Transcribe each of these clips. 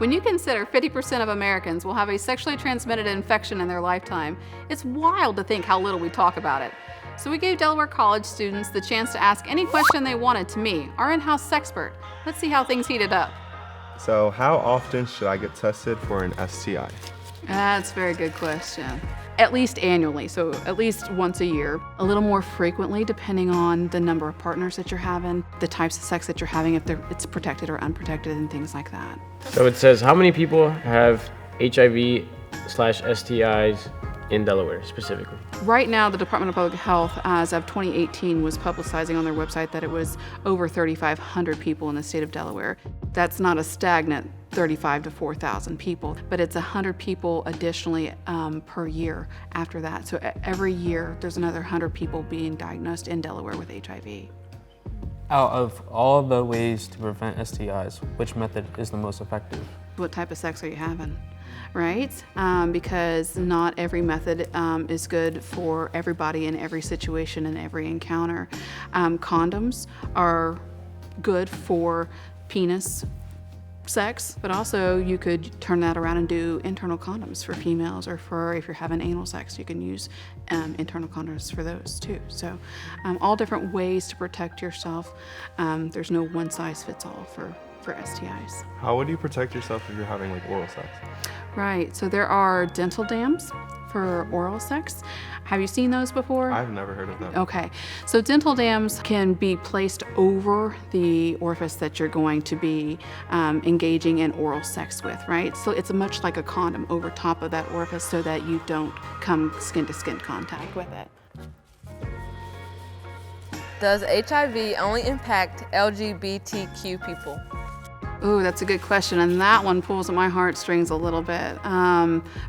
When you consider 50% of Americans will have a sexually transmitted infection in their lifetime, it's wild to think how little we talk about it. So we gave Delaware College students the chance to ask any question they wanted to me, our in-house Sexpert. Let's see how things heated up. So how often should I get tested for an STI? That's a very good question. At least annually, so at least once a year. A little more frequently depending on the number of partners that you're having, the types of sex that you're having, if it's protected or unprotected and things like that. So it says how many people have HIV/STIs in Delaware specifically? Right now, the Department of Public Health, as of 2018, was publicizing on their website that it was over 3,500 people in the state of Delaware. That's not a stagnant 35 to 4,000 people, but it's 100 people additionally per year after that. So every year, there's another 100 people being diagnosed in Delaware with HIV. Out of all the ways to prevent STIs, which method is the most effective? What type of sex are you having? Right? Because not every method is good for everybody in every situation and every encounter. Condoms are good for penis sex, but also you could turn that around and do internal condoms for females, or for if you're having anal sex, you can use internal condoms for those too. So all different ways to protect yourself. There's no one size fits all for STIs. How would you protect yourself if you're having like oral sex? Right, so there are dental dams for oral sex. Have you seen those before? I've never heard of that. Okay, so dental dams can be placed over the orifice that you're going to be engaging in oral sex with, right? So it's much like a condom over top of that orifice so that you don't come skin to skin contact with it. Does HIV only impact LGBTQ people? Oh, that's a good question, and that one pulls at my heartstrings a little bit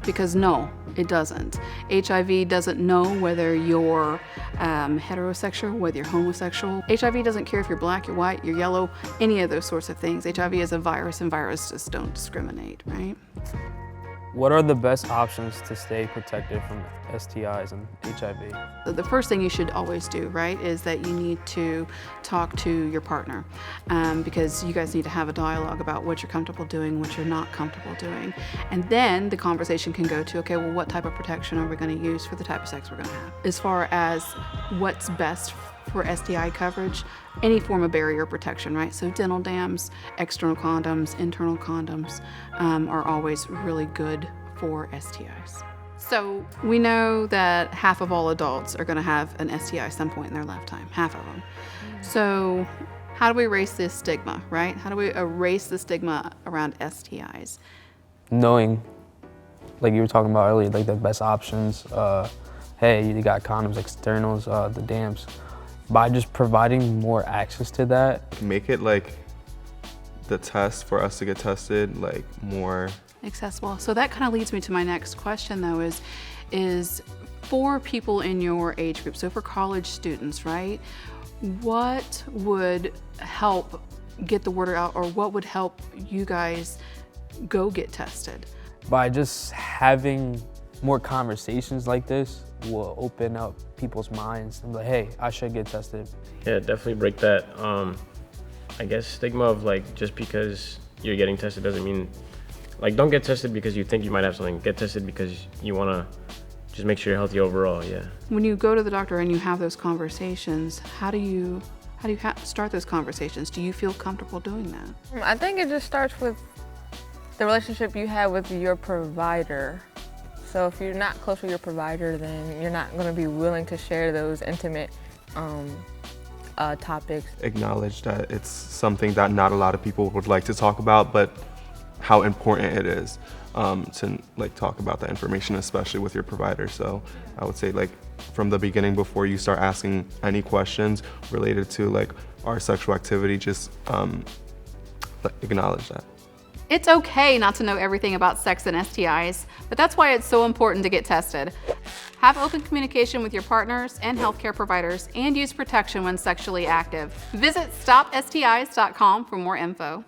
because no, it doesn't. HIV doesn't know whether you're heterosexual, whether you're homosexual. HIV doesn't care if you're black, you're white, you're yellow, any of those sorts of things. HIV is a virus, and viruses don't discriminate, right? What are the best options to stay protected from STIs and HIV? The first thing you should always do, right, is that you need to talk to your partner because you guys need to have a dialogue about what you're comfortable doing, what you're not comfortable doing. And then the conversation can go to, okay, well, what type of protection are we going to use for the type of sex we're going to have? As far as what's best for STI coverage, any form of barrier protection, right? So dental dams, external condoms, internal condoms are always really good for STIs. So we know that half of all adults are going to have an STI at some point in their lifetime, half of them. So how do we erase this stigma, right? How do we erase the stigma around STIs? Knowing, like you were talking about earlier, like the best options. Hey, you got condoms, externals, the dams. By just providing more access to that. Make it like the test for us to get tested, like more accessible. So that kind of leads me to my next question though, is for people in your age group, so for college students, right? What would help get the word out, or what would help you guys go get tested? By just having more conversations like this will open up people's minds and be like, hey, I should get tested. Yeah, definitely break that, I guess, stigma of like, just because you're getting tested doesn't mean, like, don't get tested because you think you might have something. Get tested because you want to just make sure you're healthy overall, yeah. When you go to the doctor and you have those conversations, how do you start those conversations? Do you feel comfortable doing that? I think it just starts with the relationship you have with your provider. So if you're not close with your provider, then you're not going to be willing to share those intimate topics. Acknowledge that it's something that not a lot of people would like to talk about, but how important it is to like talk about that information, especially with your provider. So I would say, like, from the beginning, before you start asking any questions related to like our sexual activity, just acknowledge that. It's okay not to know everything about sex and STIs, but that's why it's so important to get tested. Have open communication with your partners and healthcare providers, and use protection when sexually active. Visit stopstis.com for more info.